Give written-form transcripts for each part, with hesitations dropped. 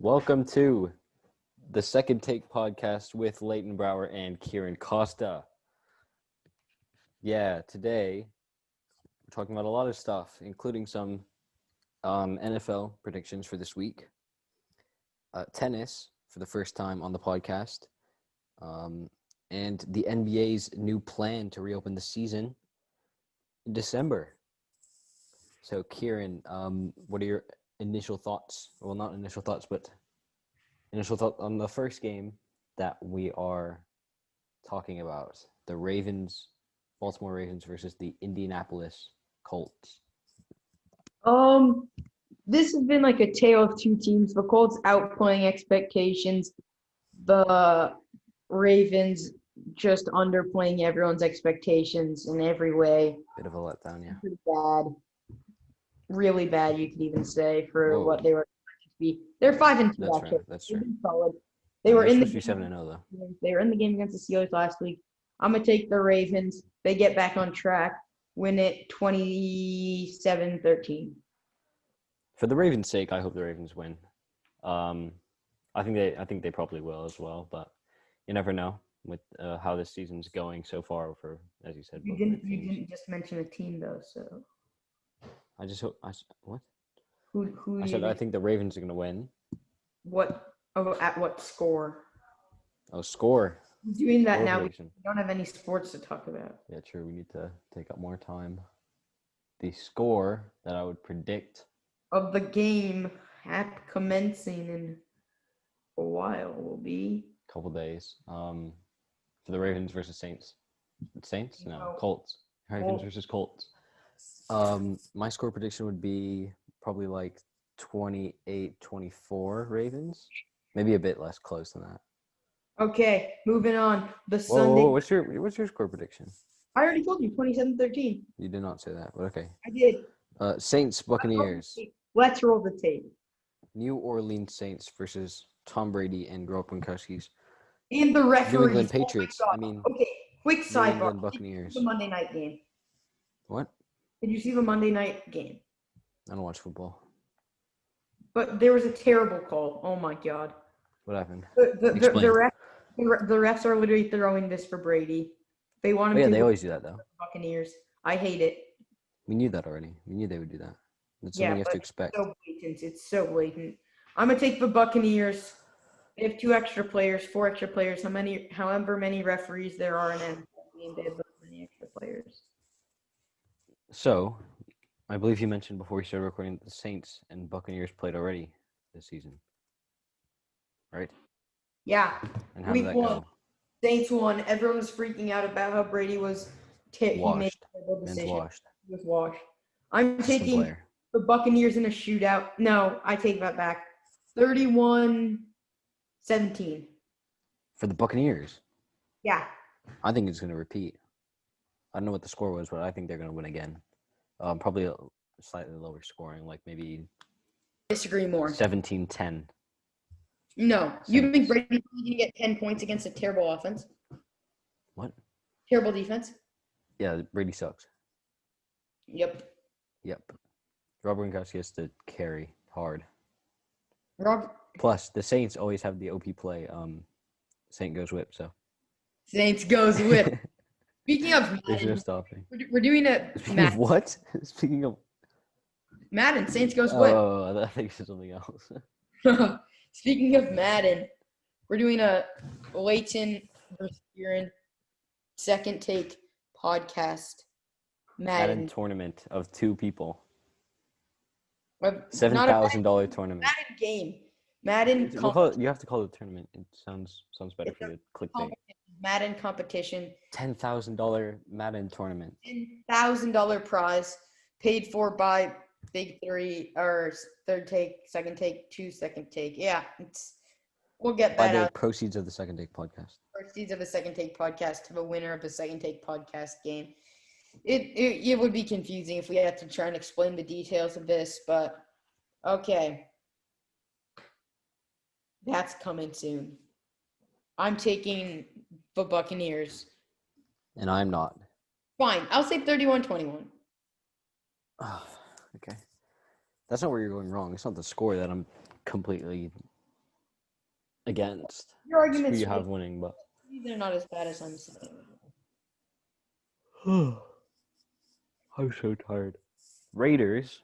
Welcome to the Second Take podcast with Leighton Brower and Kieran Costa. Yeah, today we're talking about a lot of stuff, including some NFL predictions for this week, tennis for the first time on the podcast, and the NBA's new plan to reopen the season in December. So, Kieran, what are your initial thoughts? Well, not initial thoughts, but initial thought on the first game that we are talking about, the Baltimore Ravens versus the Indianapolis Colts. This has been like a tale of two teams. The Colts outplaying expectations. The Ravens just underplaying everyone's expectations in every way. Bit of a letdown, yeah. Pretty bad. Really bad, you could even say, for what they were expected to be. They're 5-2 That's actually. right. That's true. They've been solid. They were in the game. 7-0 though. They were in the game against the Steelers last week. I'm gonna take the Ravens. They get back on track. Win it 27-13. For the Ravens' sake, I hope the Ravens win. I think they probably will as well, but you never know with how this season's going so far. For as you said, You didn't just mention a team though, so. I just hope. What? Who? I said I think the Ravens are going to win. What? Oh, at what score? Oh, score. We're doing that Score now. prediction. We don't have any sports to talk about. Yeah, true. We need to take up more time. The score that I would predict Of the game commencing in a while will be a couple days. For the Ravens versus Saints. Saints? No, Colts. Ravens versus Colts. My score prediction would be probably like 28-24 Ravens. Maybe a bit less close than that. Okay, moving on. Whoa, what's your score prediction? I already told you 27-13. You did not say that, but okay. I did. Saints Buccaneers. Let's roll the tape. New Orleans Saints versus Tom Brady and Rob Gronkowski's And the referees. New England Patriots. Okay, quick sidebar. New England Buccaneers. The Monday night game. What? Did you see the Monday night game? I don't watch football. But there was a terrible call. Oh my God. What happened? The refs are literally throwing this for Brady. They want him to. They always do that though. Buccaneers. I hate it. We knew that already. We knew they would do that. That's something you have to expect. It's so blatant. I'm gonna take the Buccaneers. They have 4 extra players. However many referees there are in NFL game, they have those many extra players. So, I believe you mentioned before we started recording that the Saints and Buccaneers played already this season, right? Yeah. And how did that go? Saints won. Everyone was freaking out about how Brady was he made a terrible decision. He was washed. I'm taking the Buccaneers in a shootout. No, I take that back. 31-17. For the Buccaneers? Yeah. I think it's going to repeat. I don't know what the score was, but I think they're going to win again. Probably a slightly lower scoring, like maybe disagree more. 17-10. No. You think Brady's going to get 10 points against a terrible offense? What? Terrible defense? Yeah, Brady sucks. Yep. Rob Gronkowski has to carry hard. Rob. Plus, the Saints always have the OP play. Saint goes whip. So. Saints goes whip. Speaking of Madden, we're doing a Madden. What? Speaking of Madden, Saints goes whip. Oh, I think it's something else. Speaking of Madden, we're doing a Leighton versus Kieran second take podcast. Madden tournament of 2 people. $7,000 tournament. Madden game. Madden. You have to call it a tournament. It sounds better for the clickbait. Madden competition. $10,000 Madden tournament. $10,000 prize paid for by Big Three or third take, second take, 2 second take. Yeah, we'll get that out. Proceeds of the second take podcast. Proceeds of the second take podcast to the winner of the second take podcast game. It would be confusing if we had to try and explain the details of this, but okay. That's coming soon. I'm taking the Buccaneers. And I'm not. Fine. I'll say 31-21. Oh, okay. That's not where you're going wrong. It's not the score that I'm completely Against. Your arguments you have winning, but they're not as bad as I'm saying. I'm so tired. Raiders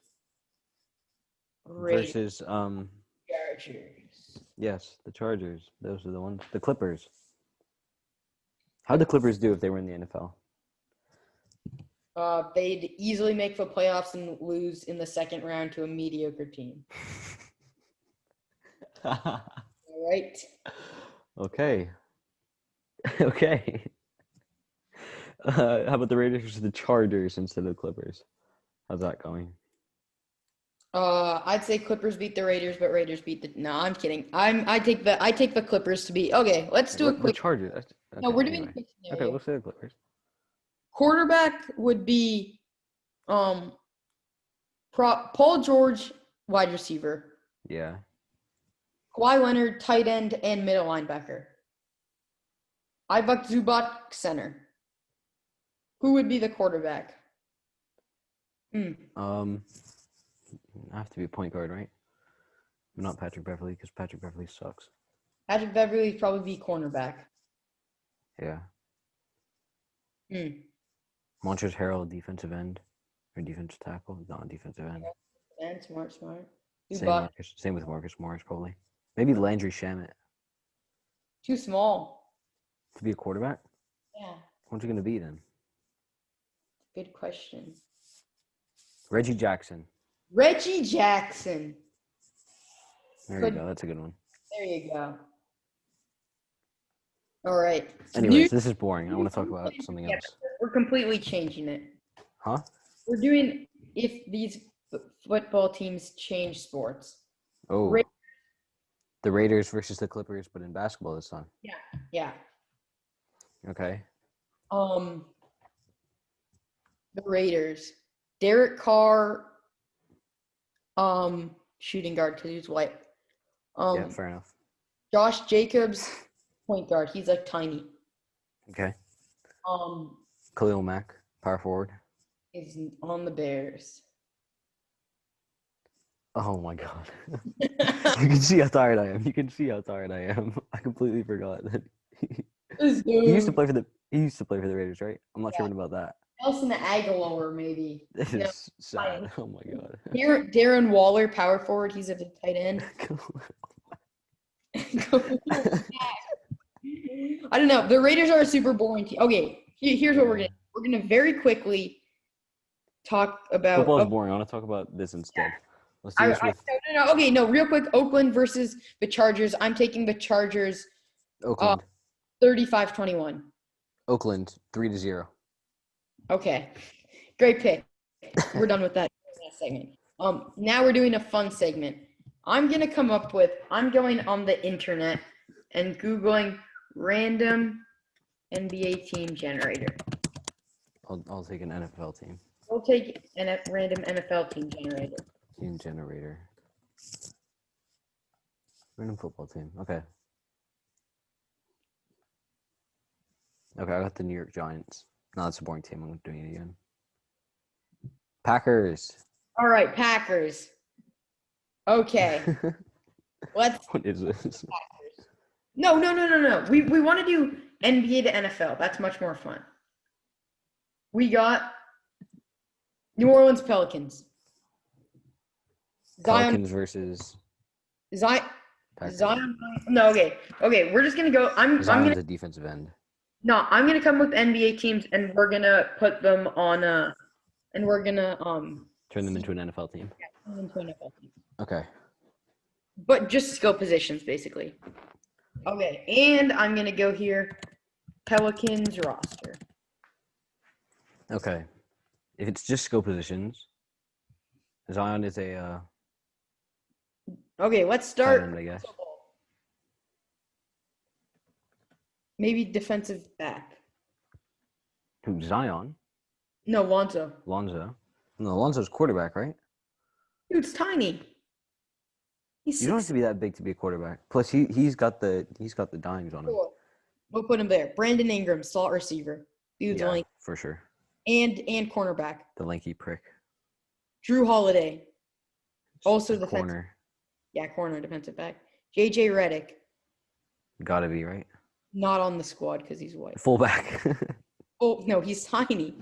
versus Chargers. Yes, the Chargers. Those are the ones. The Clippers. How'd the Clippers do if they were in the NFL? They'd easily make the playoffs and lose in the second round to a mediocre team. All right. Okay. Okay. How about the Raiders versus the Chargers instead of the Clippers? How's that going? I'd say Clippers beat the Raiders, but Raiders beat the. No, I'm kidding. I take the Clippers to beat. Okay, let's do a quick. The Chargers. Okay, no, we're doing a quick scenario. Okay, we'll say the Clippers. Quarterback would be, Paul George, wide receiver. Yeah. Kawhi Leonard, tight end and middle linebacker. Ivica Zubac, center. Who would be the quarterback? Have to be a point guard, right? Not Patrick Beverley, because Patrick Beverley sucks. Patrick Beverley would probably be cornerback. Yeah. Montrezl Harrell, defensive end. Or defensive tackle. Not defensive end. And smart. Same with Marcus Morris, probably. Maybe Landry Shamet. Too small. To be a quarterback? Yeah. What's he going to be then? Good question. Reggie Jackson. There you go. That's a good one. There you go. All right. Anyways, this is boring. I want to talk about something else. We're completely changing it. Huh? We're doing if these football teams change sports. Oh. The Raiders versus the Clippers, but in basketball this time. Yeah. Okay. The Raiders. Derek Carr, shooting guard because he's white. Yeah, fair enough. Josh Jacobs, point guard. He's like tiny. Okay. Khalil Mack, power forward. Is on the Bears. Oh my god. You can see how tired I am. I completely forgot that he used to play for the Raiders, right? I'm not sure about that. Nelson Aguilar, maybe. This is sad. Oh my god. Darren Waller, power forward. He's at the tight end. I don't know. The Raiders are a super boring team. Okay, here's what we're gonna. We're gonna very quickly talk about. Football's boring. I want to talk about this instead. Let's do this with. No. Okay, no. Real quick. Oakland versus the Chargers. I'm taking the Chargers. Oakland. 35-21. Oakland 3-0. Okay, great pick. We're done with that segment. Now we're doing a fun segment. I'm going on the internet and Googling random NBA team generator. I'll take an NFL team. We'll take a random NFL team generator. Team generator. Random football team. Okay. Okay, I got the New York Giants. No, that's a boring team. I'm doing it again. Packers. All right, Packers. Okay. What is this? Packers. No. We want to do NBA to NFL. That's much more fun. We got New Orleans Pelicans. Pelicans versus Zion. No, okay. We're just gonna go. Zion's a defensive end. No, I'm gonna come with NBA teams, and we're gonna put them on and we're gonna turn them into an NFL team. Yeah, turn them into an NFL team. Okay. But just skill positions, basically. Okay, and I'm gonna go here. Pelicans roster. Okay. If it's just skill positions, Zion is a. Okay, let's start. End, I guess. Maybe defensive back. Who, Zion? No, Lonzo. No, Lonzo's quarterback, right? Dude's tiny. You don't have to be that big to be a quarterback. Plus, he's got the dimes on him. Cool. We'll put him there. Brandon Ingram, slot receiver. Dude's lanky. For sure. And cornerback. The lanky prick. Drew Holiday. Also the corner. Yeah, corner, defensive back. JJ Redick. Gotta be, right? Not on the squad because he's white. Fullback. Oh, no, he's tiny.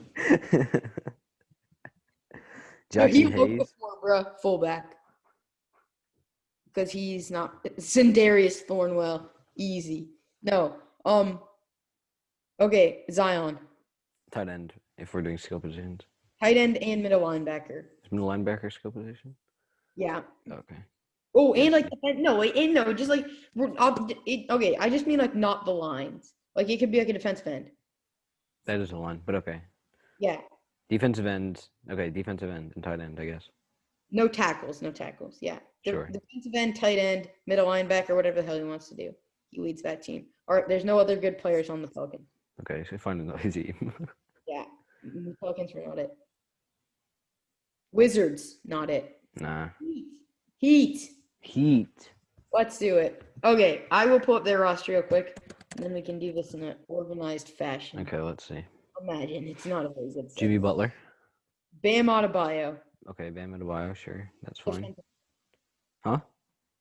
Jackson Hayes. Fullback. Because he's not. Sindarius Thornwell. Easy. No. Okay, Zion. Tight end, if we're doing skill positions. Tight end and middle linebacker. Is middle linebacker skill position? Yeah. Okay. Oh, and like just like okay. I just mean like not the lines. Like it could be like a defensive end. That is a line, but okay. Yeah. Defensive end. Okay, defensive end and tight end, I guess. No tackles. Yeah. Sure. Defensive end, tight end, middle linebacker, whatever the hell he wants to do. He leads that team. Or there's no other good players on the Falcons. Okay, so find another team. Yeah. The Falcons were not it. Wizards, not it. Nah. Heat. Let's do it. Okay, I will pull up their roster real quick, and then we can do this in an organized fashion. Okay, let's see. Imagine, it's not a very good set. Jimmy Butler. Bam Adebayo. Okay, Bam Adebayo, sure. That's fine.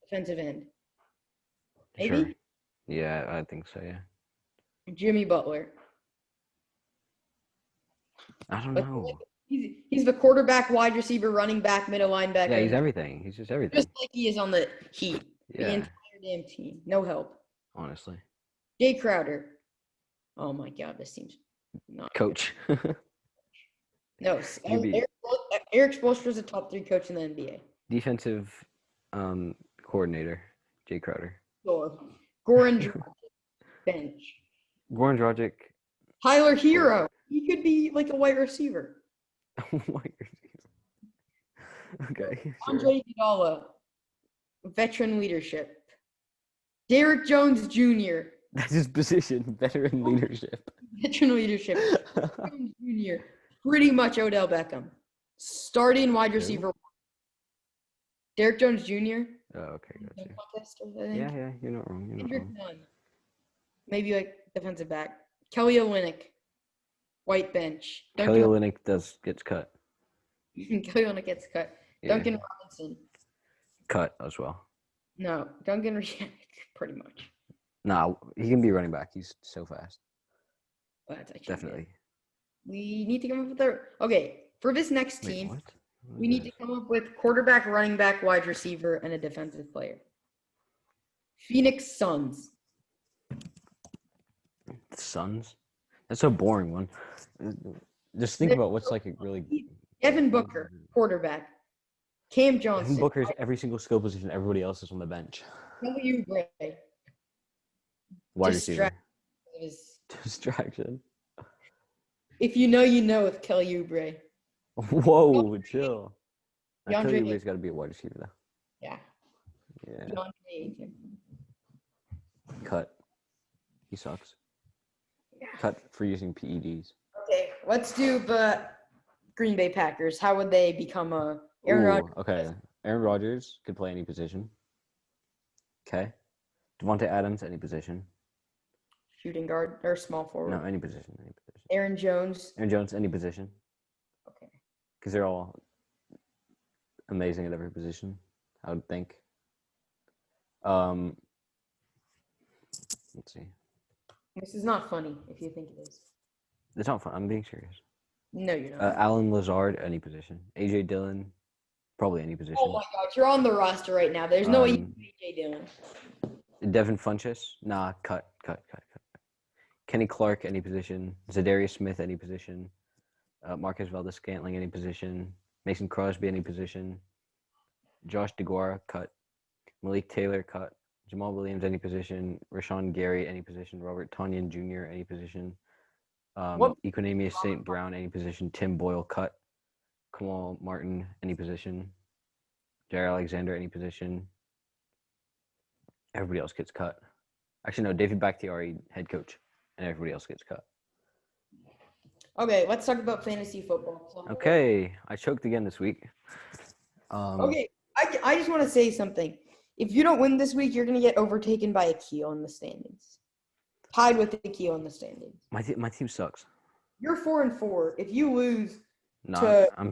Defensive end. Maybe? Sure. Yeah, I think so, yeah. Jimmy Butler. I don't know. He's the quarterback, wide receiver, running back, middle linebacker. Yeah, he's everything. He's just everything. Just like he is on the Heat. Yeah. The entire damn team. No help. Honestly. Jay Crowder. Oh my God, this team's not coach. No, Eric Spoelstra is a top 3 coach in the NBA. Defensive coordinator, Jay Crowder. Sure. Goran Dragic, bench. Goran Dragic. Tyler Hero. He could be like a wide receiver. Wide receiver. Okay. Sure. Andre Iguodala, veteran leadership. Derrick Jones Jr. That's his position, veteran leadership. Veteran leadership. Jones Jr. Pretty much Odell Beckham. Starting wide receiver. Derrick Jones Jr. Oh, okay. Gotcha. Yeah, you're not wrong. Nunn. Maybe like defensive back. Kelly Olynyk. White bench. Kelly Olynyk gets cut. Kelly Olynyk gets cut. Yeah. Duncan Robinson. Cut as well. No, Duncan pretty much. Nah, he can be running back. He's so fast. Well, that's actually definitely. Good. We need to come up with for this next team. What we need to come up with quarterback, running back, wide receiver, and a defensive player. Phoenix Suns. Suns? That's a boring one. Just think about what's like a really. Devin Booker, quarterback. Cam Johnson. Devin Booker's every single skill position. Everybody else is on the bench. W. Gray. Wide receiver. Distraction. If you know, you know with Kelly Oubre. Whoa, chill. Kelly Oubre's got to be a wide receiver, though. Yeah. Cut. He sucks. Yeah. Cut for using PEDs. Okay, let's do the Green Bay Packers. How would they become a Aaron Rodgers? Okay, Aaron Rodgers could play any position. Okay. Devontae Adams, any position. Shooting guard or small forward? No, any position. Aaron Jones, any position. Okay. Because they're all amazing at every position, I would think. Let's see. This is not funny if you think it is. It's not fun. I'm being serious. No, you're not. Alan Lazard, any position. AJ Dillon, probably any position. Oh my God, you're on the roster right now. There's no way you can AJ Dillon. Devin Funchess, nah, cut. Kenny Clark, any position. Zadarius Smith, any position. Marcus Valdes-Scantling, any position. Mason Crosby, any position. Josh DeGuara, cut. Malik Taylor, cut. Jamal Williams, any position. Rashawn Gary, any position. Robert Tonyan Jr., any position. Equanimeous St. Brown, any position. Tim Boyle, cut. Kamal Martin, any position. Jair Alexander, any position. Everybody else gets cut. Actually, no, David Bakhtiari, head coach, and everybody else gets cut. Okay, let's talk about fantasy football. Okay, I choked again this week. Okay, I just want to say something. If you don't win this week, you're going to get overtaken by Akil in the standings. Tied with Akil in the standings. My team sucks. You're 4-4. If you lose I'm